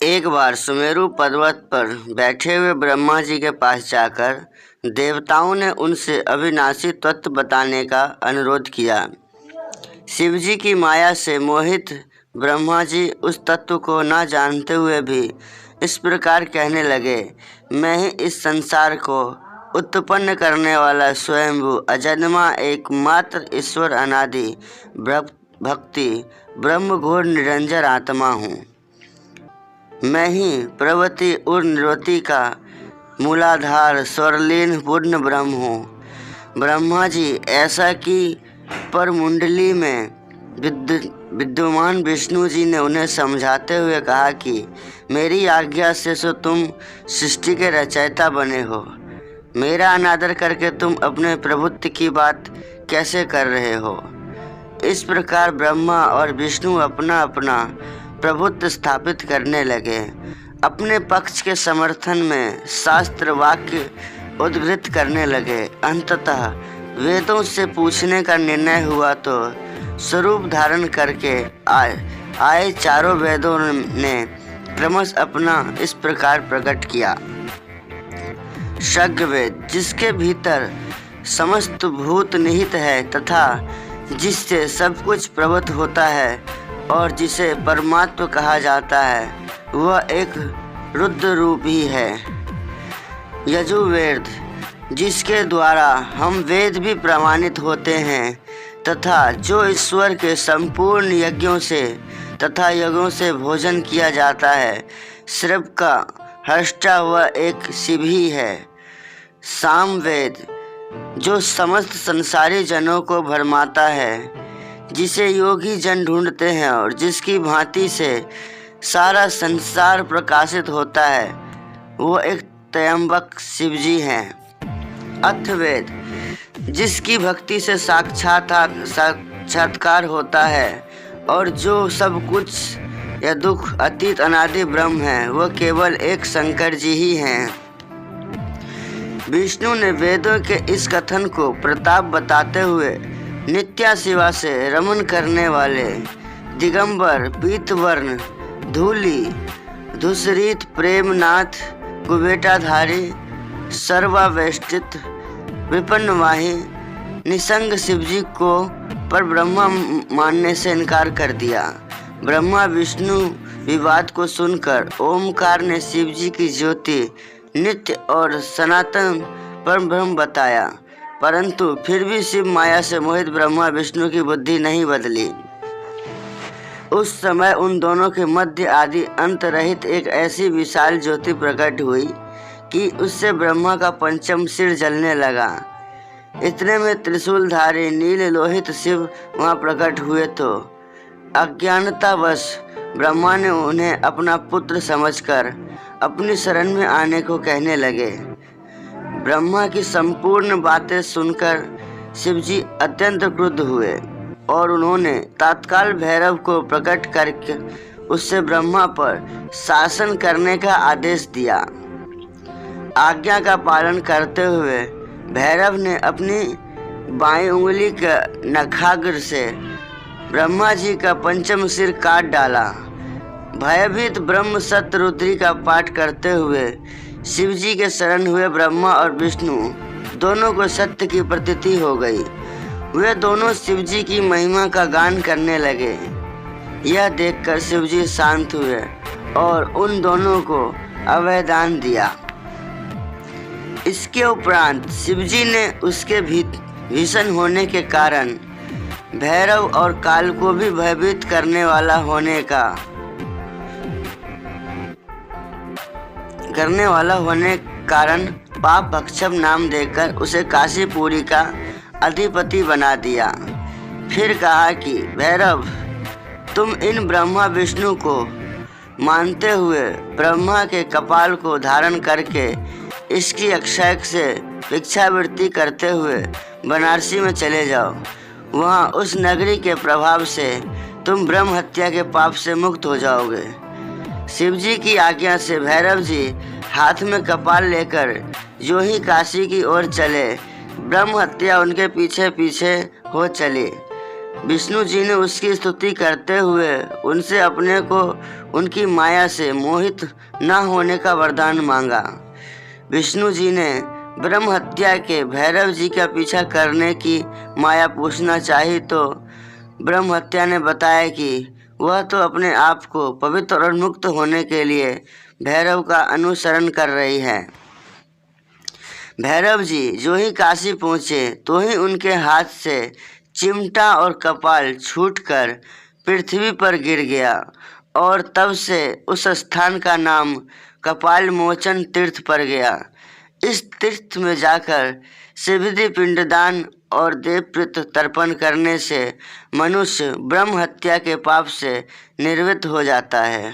एक बार सुमेरु पर्वत पर बैठे हुए ब्रह्मा जी के पास जाकर देवताओं ने उनसे अविनाशी तत्व बताने का अनुरोध किया। शिव जी की माया से मोहित ब्रह्मा जी उस तत्व को न जानते हुए भी इस प्रकार कहने लगे, मैं ही इस संसार को उत्पन्न करने वाला स्वयंभू अजन्मा एकमात्र ईश्वर अनादि भक्ति ब्रह्म घोर निरंजन आत्मा हूँ। मैं ही प्रवृत्ति और निवृत्ति का मूलाधार स्वरलीन पूर्ण ब्रह्म हूँ। ब्रह्मा जी ऐसा कि पर मुंडली में विद्यमान विष्णु जी ने उन्हें समझाते हुए कहा कि मेरी आज्ञा से सो तुम सृष्टि के रचयिता बने हो, मेरा अनादर करके तुम अपने प्रभुत्व की बात कैसे कर रहे हो। इस प्रकार ब्रह्मा और विष्णु अपना अपना प्रभुत्व स्थापित करने लगे। अपने पक्ष के समर्थन में शास्त्र वाक्य उद्धृत करने लगे। अंततः वेदों से पूछने का निर्णय हुआ तो स्वरूप धारण करके आए चारों वेदों ने क्रमश अपना इस प्रकार प्रकट किया। ऋग्वेद, जिसके भीतर समस्त भूत निहित है तथा जिससे सब कुछ प्रवृत्त होता है और जिसे परमात्मा कहा जाता है, वह एक रुद्र रूप ही है। यजुर्वेद, जिसके द्वारा हम वेद भी प्रमाणित होते हैं तथा जो ईश्वर के संपूर्ण यज्ञों से तथा यज्ञों से भोजन किया जाता है, सर्व का हर्ष्टा वह एक शिव ही है। सामवेद, जो समस्त संसारी जनों को भरमाता है, जिसे योगी जन ढूंढते हैं और जिसकी भांति से सारा संसार प्रकाशित होता है, वो एक त्रयंबक शिव जी हैं। अथर्ववेद, जिसकी भक्ति से साक्षात्कार होता है और जो सब कुछ या दुख अतीत अनादि ब्रह्म है, वह केवल एक शंकर जी ही हैं। विष्णु ने वेदों के इस कथन को प्रताप बताते हुए नित्या शिवा से रमन करने वाले दिगंबर पीतवर्ण धूली धूसरित प्रेमनाथ कुबेटाधारी सर्वावेष्टित विपन्नवाही निसंग शिवजी को पर ब्रह्मा मानने से इनकार कर दिया। ब्रह्मा विष्णु विवाद को सुनकर ओमकार ने शिवजी की ज्योति नित्य और सनातन परम ब्रह्म बताया, परंतु फिर भी शिव माया से मोहित ब्रह्मा विष्णु की बुद्धि नहीं बदली। उस समय उन दोनों के मध्य आदि अंत रहित एक ऐसी विशाल ज्योति प्रकट हुई कि उससे ब्रह्मा का पंचम सिर जलने लगा। इतने में त्रिशूलधारी नील लोहित शिव वहां प्रकट हुए तो अज्ञानतावश ब्रह्मा ने उन्हें अपना पुत्र समझकर अपनी शरण में आने को कहने लगे। ब्रह्मा की संपूर्ण बातें सुनकर शिवजी अत्यंत क्रुद्ध हुए और उन्होंने तत्काल भैरव को प्रकट करके उससे ब्रह्मा पर शासन करने का आदेश दिया। आज्ञा का पालन करते हुए भैरव ने अपनी बाईं उंगली के नखाग्र से ब्रह्मा जी का पंचम सिर काट डाला। भयभीत ब्रह्म सत्य रुद्री का पाठ करते हुए शिवजी के शरण हुए ब्रह्मा और विष्णु दोनों को सत्य की प्रतीति हो गई। वे दोनों शिवजी की महिमा का गान करने लगे। यह देखकर शिवजी शांत हुए और उन दोनों को अभयदान दिया। इसके उपरांत शिवजी ने उसके भीषण होने के कारण भैरव और काल को भी भयभीत करने वाला होने कारण पाप भक्षक नाम देकर उसे काशीपुरी का अधिपति बना दिया। फिर कहा कि भैरव, तुम इन ब्रह्मा विष्णु को मानते हुए ब्रह्मा के कपाल को धारण करके इसकी अक्षय से भिक्षावृत्ति करते हुए बनारसी में चले जाओ। वहाँ उस नगरी के प्रभाव से तुम ब्रह्म हत्या के पाप से मुक्त हो जाओगे। शिवजी की आज्ञा से भैरव जी हाथ में कपाल लेकर जो ही काशी की ओर चले, ब्रह्म हत्या उनके पीछे पीछे हो चली। विष्णु जी ने उसकी स्तुति करते हुए उनसे अपने को उनकी माया से मोहित न होने का वरदान मांगा। विष्णु जी ने ब्रह्म हत्या के भैरव जी का पीछा करने की माया पूछना चाही तो ब्रह्म हत्या ने बताया कि वह तो अपने आप को पवित्र और मुक्त होने के लिए भैरव का अनुसरण कर रही है। भैरव जी जो ही काशी पहुँचे तो ही उनके हाथ से चिमटा और कपाल छूटकर पृथ्वी पर गिर गया और तब से उस स्थान का नाम कपाल मोचन तीर्थ पड़ गया। इस तीर्थ में जाकर शिवधि पिंडदान और देवपितृ तर्पण करने से मनुष्य ब्रह्म हत्या के पाप से निर्वृत्त हो जाता है।